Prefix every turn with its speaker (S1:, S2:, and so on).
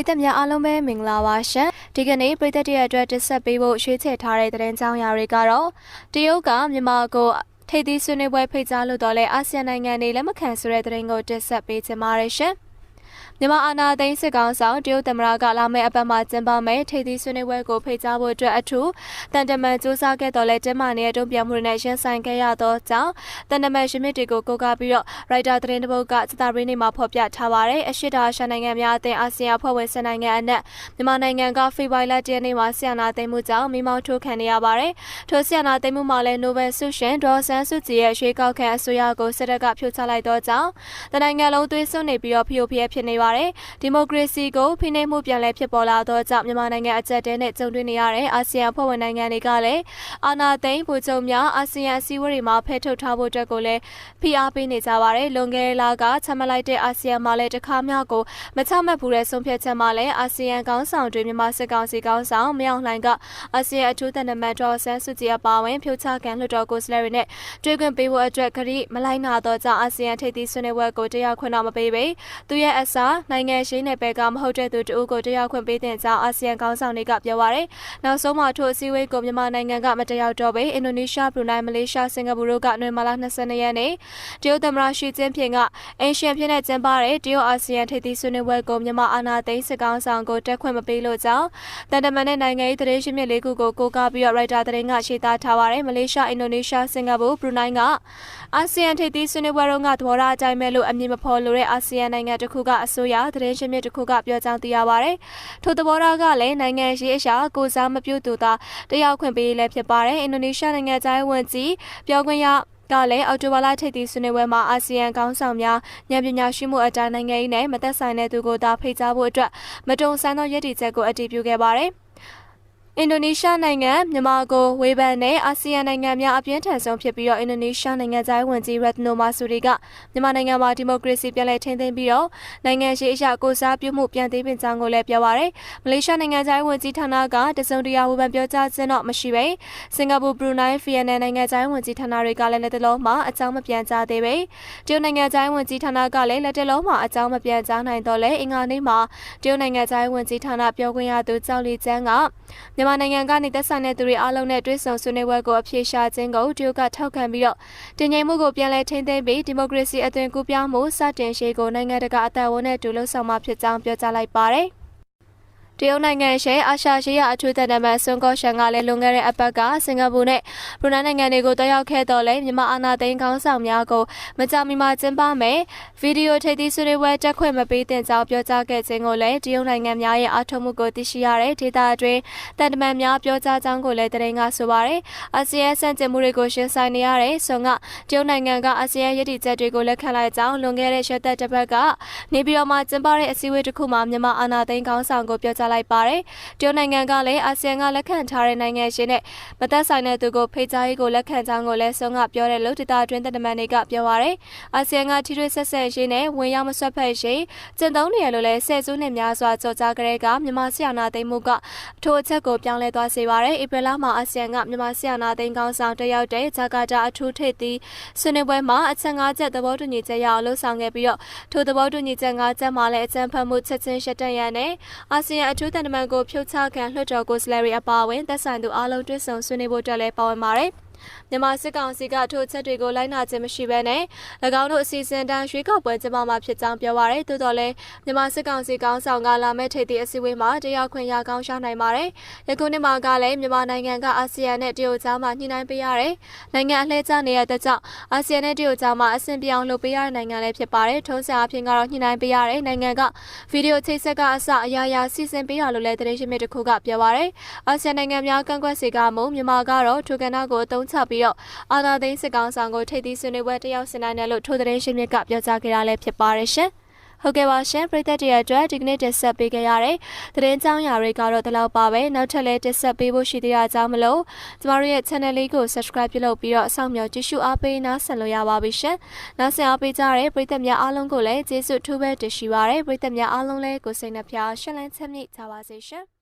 S1: ရိသတ်များအားလုံးပဲမင်္ဂလာပါရှင်ဒီကနေ့ပရိသတ်ရဲ့အတွက်တက်ဆက်ပေးဖို့ရွေးချယ်ထားတဲ့သတင်းကြောင်းရာတွေကတော့တရုတ်ကမြန်မာကိုထိပ်သီးဆွေးနွေးပွဲဖိတ်ကြားလို့တော့လဲအာဆီယံနိုင်ငံတွေလက်မခံဆိုတဲ့သတင်းကိုတက်ဆက်ပေးချင်ပါတယ်ရှင်မြန်မာအာဏာသိမ်းစစ်ကောင်ဆောင်တရုတ်သမ္မတကလာမယ့်အပတ်မှာကျင်းပမယ့်ထိပ်သီးဆွေးနွေးပွဲကိုဖိတ်ကြားဖို့အတွက်အထူးတန်တမန်စူးစမ်းခဲ့တော်လဲကျင်းပနေတဲ့တုံ့ပြန်မှုတွေနဲ့ရှင်းဆိုင်ခဲ့ရသောကြောင့်တန်တမန်ရှင်မြစ်တွေကိုကိုးကားပြီးတော့ရိုက်တာသတင်းတစ်ပုဒ်ကစတာရင်းနေမှာဖော်ပြထားပါတယ်အရှိတာရှနိုင်ငံများအသင်းအာဆီယံအဖွဲ့ဝင်10နိုင်ငံအနက်မြန်မာနိုင်ငံကဖေဖော်ဝါရီလ10ရက်နေ့မှာဆီယနာသိမ်းမှုကြောင့်မိမောင်းထိုးခံနေရပါတယ်ထိုဆီယနာသိမ်းမှုမှာလည်းနိုဘယ်ဆုရှင်ဒေါ်ဆန်းစုကြည်ရဲ့ရွေးကောက်ခံအစိုးရကိုစစ်တပ်ကဖြုတ်ချလိုက်သောကြောင့်တနိုင်ငံလုံးသွေးစွန်းနေပြီးတော့ဖျို့ဖျက်ဖြစ်နေပါတယ်ဒီမိုကရေစီကိုဖိနှိပ်မှုပြန်လည်ဖြစ်ပေါ်လာသောကြောင့်မြန်မာနိုင်ငံအကြက်တဲနဲ့ကြုံတွေ့နေရတဲ့အာဆီယံအဖွဲ့ဝင်နိုင်ငံတွေကလည်းအာဏာသိမ်းဗိုလ်ချုပ်များအာဆီယံအစည်းအဝေးတွေမှာဖဲထုတ်ထားဖို့အတွက်ကိုလည်းဖိအားပေးနေကြပါတယ်လွန်ခဲ့တဲ့လကချမှတ်လိုက်တဲ့အာဆီယံမှာလည်းတစ်ခါမှကိုမချမှတ်ဘူးတဲ့ဆုံးဖြတ်ချက်မှာလည်းအာဆီယံခေါင်းဆောင်တွေမြန်မာစစ်ကောင်စီခေါင်းဆောင်မြောက်လှိုင်ကအာဆီယံအထူးတန်တမန်တော်ဆန်းစုကြည်အပါအဝင်ဖြုတ်ချခံလွှတ်တော်ကိုယ်စားလှယ်တွေနဲ့တွေ့ခွင့်ပေးဖို့အတွက်ခရီးမလိုက်နာတော့ကြောင့်အာဆီယံထိပ်သီးဆွေးနွေးပွဲကိုတရားခွင့်တော့မပေးပေသူရဲ့အစားနိုင်ငံရှိနယ်ပယ်ကမဟုတ်တဲ့သူတဦးကိုတရားခွင့်ပေးတဲ့ကြောင်းအာဆီယံခေါင်းဆောင်တွေကပြောပါရယ်နောက်ဆုံးမှာထိုအစည်းအဝေးကိုမြန်မာနိုင်ငံကမတရားတော့ပေအင်ဒိုနီးရှားဘရူနိုင်းမလေးရှားစင်ကာပူတို့ကနိုဝင်ဘာလ22ရက်နေ့တရုတ်သမ္မတရှီကျင်းဖျင်ကအင်ရှင်ဖြစ်တဲ့ကျင်းပတဲ့တရုတ်အာဆီယံထိပ်သီးဆွေးနွေးပွဲကိုမြန်မာအာဏာသိမ်းစစ်ကောင်ဆောင်ကိုတက်ခွင့်မပေးလို့ကြောင်းတန်တမန်နဲ့နိုင်ငံရေးသတင်းရှင်မြစ်လေးခုကိုကိုးကားပြီးရိုက်တာသတင်းကရှင်းသားထားပါရယ်မလေးရှားအင်ဒိုနီးရှားစင်ကာပူဘရူနိုင်းကအာဆီယံထိပ်သီးဆွေးနွေးပွဲတော့ကသဘောထားအတိုင်းပဲလို့အမည်မဖော်လိုတဲ့အာဆီယံနိုင်ငံတစ်ခုကအစိုးရသတင်းရှင်မြစ်တစ်ခုကပြောကြောင်းသိရပါတယ်ထို့သဘောထားကလည်းနိုင်ငံရေးအရာကိုစားမပြုသူသာတရားခွင့်ပေးလည်းဖြစ်ပါတယ်အင်ဒိုနီးရှားနိုင်ငံသားဝန်ကြီးပြောခွင့်ရကလည်းအော်တိုဘာလထိပ်သီးဆွေးနွေးပွဲမှာအာဆီယံခေါင်းဆောင်များဉာဏ်ပညာရှိမှုအတိုင်းနိုင်ငံရေးနဲ့မသက်ဆိုင်တဲ့သူကိုသာဖိတ်ကြားဖို့အတွက်မတုံ့ဆိုင်းသောရည်တည်ချက်ကိုအတည်ပြုခဲ့ပါတယ်အင်ဒိုနီးရှားနိုင်ငံမြန်မာကိုဝေဖန်တဲ့အာဆီယံနိုင်ငံများအပြင်းထန်ဆုံးဖြစ်ပြီးတော့အင်ဒိုနီးရှားနိုင်ငံသားဝန်ကြီးရက်နိုမာဆူရီကမြန်မာနိုင်ငံမှာဒီမိုကရေစီပြန်လည်ထိန်းသိမ်းပြီးတော့နိုင်ငံရှိအရာကိုစားပြုမှုပြန်သိမ်းပြင်ကြောင်းကိုလည်းပြောပါရယ်မလေးရှားနိုင်ငံသားဝန်ကြီးဌာနကတစုံတရာဝေဖန်ပြောကြားခြင်းတော့မရှိပဲစင်ကာပူဘရူနိုင်းဗီယက်နမ်နိုင်ငံသားဝန်ကြီးဌာနတွေကလည်းလက်တလုံးမှာအကြောင်းမပြန်ကြားသေးပဲတရုတ်နိုင်ငံသားဝန်ကြီးဌာနကလည်းလက်တလုံးမှာအကြောင်းမပြန်ကြားနိုင်တော့လဲအင်္ဂါနေ့မှာတရုတ်နိုင်ငံသားဝန်ကြီးဌာနပြောခွင့်ရသူကျောက်လီကျန်းကမြန်မာနိုင်ငံကနေသက်ဆိုင်တဲ့သူတွေအားလုံးနဲ့တွဲဆုံဆွေးနွေးပွဲကိုအပြေရှားခြင်းကိုတရုတ်ကထောက်ခံပြီးတော့တင်ញိမ်မှုကိုပြန်လည်ထိန်းသိမ်းပြီးဒီမိုကရေစီအသွင်ကူးပြောင်းမှုစတင်ရှိကိုနိုင်ငံတကာအသက်အဝန်နဲ့တူလှုပ်ဆောင်မှာဖြစ်ကြောင်းပြောကြားလိုက်ပါတယ်တရုတ်နိုင်ငံရှိအာရှရှိရာအထူးတန်တမန်ဆွန်ကော့ရှန်ကလည်းလွန်ခဲ့တဲ့အပတ်ကစင်ကာပူနဲ့ဘရူနိုင်းနိုင်ငံတွေကိုတက်ရောက်ခဲ့တော့လဲမြန်မာအာဏာသိမ်းခေါင်းဆောင်များကိုမကြာမီမှာကျင်းပမယ်ဗီဒီယိုထိပ်သီးဆွေးနွေးပွဲတက်ခွင့်မပေးတဲ့ကြောင်းပြောကြားခဲ့ခြင်းကိုလည်းတရုတ်နိုင်ငံများရဲ့အားထုတ်မှုကိုသိရှိရတဲ့ဒေသအတွင်းတန်တမန်များပြောကြားကြောင်းကိုလည်းသတင်းကဆိုပါတယ်အာဆီယံစံကျင်မှုတွေကိုရှင်းဆိုင်နေရတဲ့ဆွန်ကတရုတ်နိုင်ငံကအာဆီယံရည်တည်ချက်တွေကိုလက်ခံလိုက်ကြောင်းလွန်ခဲ့တဲ့ရက်သက်တစ်ပတ်ကနေပြည်တော်မှာကျင်းပတဲ့အစည်းအဝေးတစ်ခုမှာမြန်မာအာဏာသိမ်းခေါင်းဆောင်ကိုပြောကြားလိုက်ပါတယ်တရုတ်နိုင်ငံကလည်းအာဆီယံကလက်ခံထားတဲ့နိုင်ငံရှင်နဲ့မသက်ဆိုင်တဲ့သူကိုဖိတ်ကြားရေးကိုလက်ခံကြောင်းကိုလည်းဆုံးကပြောတဲ့လို့ဒေသအတွင်းတမန်တွေကပြောပါရယ်အာဆီယံကထိတွေ့ဆက်ဆံရေးနဲ့ဝင်ရောက်မဆွတ်ဖက်ရေးကျင့်သုံးနေရလို့လည်းဆယ်စုနှစ်များစွာကြော်ကြားကြတဲ့ကမြန်မာဆီယနာသိမ်းမှုကထိုအချက်ကိုပြောင်းလဲသွားစေပါရယ်ဧပြီလမှာအာဆီယံကမြန်မာဆီယနာသိမ်းကောင်းဆောင်တယောက်တဲ့ဂျာကာတာအထူးထိပ်သီးဆွေးနွေးပွဲမှာအချက်၅ချက်သဘောတူညီချက်ရအောင်လှုပ်ဆောင်ခဲ့ပြီးတော့ထိုသဘောတူညီချက်၅ချက်မှာလည်းအကြံဖတ်မှုချက်ချင်းရှက်တန့်ရန်နဲ့အာဆီယံအထူးတန်တမန်ကိုဖြုတ်ချခံလွှတ်တော်ကိုယ်စားလှယ်တွေအပါအဝင်သက်ဆိုင်သူအားလုံးတွေ့ဆုံဆွေးနွေးဖို့အတွက်လည်းပါဝင်ပါတယ်မြန်မာစစ်ကောင်စီကထိုချက်တွေကိုလိုက်နာခြင်းမရှိဘဲနဲ့၎င်းတို့အစီအစဉ်တန်းရွေးကောက်ပွဲကျင်းပမှာဖြစ်ကြောင်းပြောပါရယ်သို့တော်လည်းမြန်မာစစ်ကောင်စီကောင်းဆောင်ကလာမယ့်ထိပ်သီးအစည်းအဝေးမှာတရားခွင့်ရကောင်းရှာနိုင်ပါတယ်ယခုနှစ်မှာကလည်းမြန်မာနိုင်ငံကအာဆီယံနဲ့တရုတ်ကြားမှာညှိနှိုင်းပေးရတယ်နိုင်ငံအလှည့်ကျနေတဲ့အတွက်ကြောင့်အာဆီယံနဲ့တရုတ်ကြားမှာအဆင်ပြေအောင်လုပ်ပေးရတဲ့နိုင်ငံလည်းဖြစ်ပါတယ်ထုံးစံအဖြစ်ကတော့ညှိနှိုင်းပေးရတဲ့နိုင်ငံကဗီဒီယိုချိတ်ဆက်ကအစအရာရာစီစဉ်ပေးရလို့လည်းသတင်းရှင်မြစ်တစ်ခုကပြောပါရယ်အာဆီယံနိုင်ငံများကန့်ကွက်စေကမူမြန်မာကတော့ထိုကဏ္ဍကိုအသုံးချပြီးတော့အာဏာသိမ်းစစ်ကောင်ဆောင်ကိုထိပ်သီးဆွေးနွေးပွဲတက်ရောက်ဆင်နိုင်တယ်လို့ထိုသတင်းရှင်မြစ်ကပြောကြားခဲ့တာလည်းဖြစ်ပါတယ်ရှင်။ဟုတ်ကဲ့ပါရှင်ပရိသတ်တွေအတွက်ဒီကနေ့တက်ဆက်ပေးခဲ့ရတဲ့သတင်းကြောင်းရာတွေကတော့ဒီလောက်ပါပဲနောက်ထပ်လည်းတက်ဆက်ပေးဖို့ရှိသေးတာကြောင့်မလို့ကျမတို့ရဲ့ channel လေးကို subscribe ပြုလုပ်ပြီးတော့အဆောင်မြောက်ကြည့်ရှုအားပေးနားဆင်လို့ရပါပြီရှင်။နားဆင်အားပေးကြတဲ့ပရိသတ်များအားလုံးကိုလည်းကျေးဇူးအထူးပဲတင်ရှိပါရစေပရိသတ်များအားလုံးလည်းကိုယ်စိတ်နှပြရှင်းလင်းချမ်းမြေ့ကြပါစေရှင်။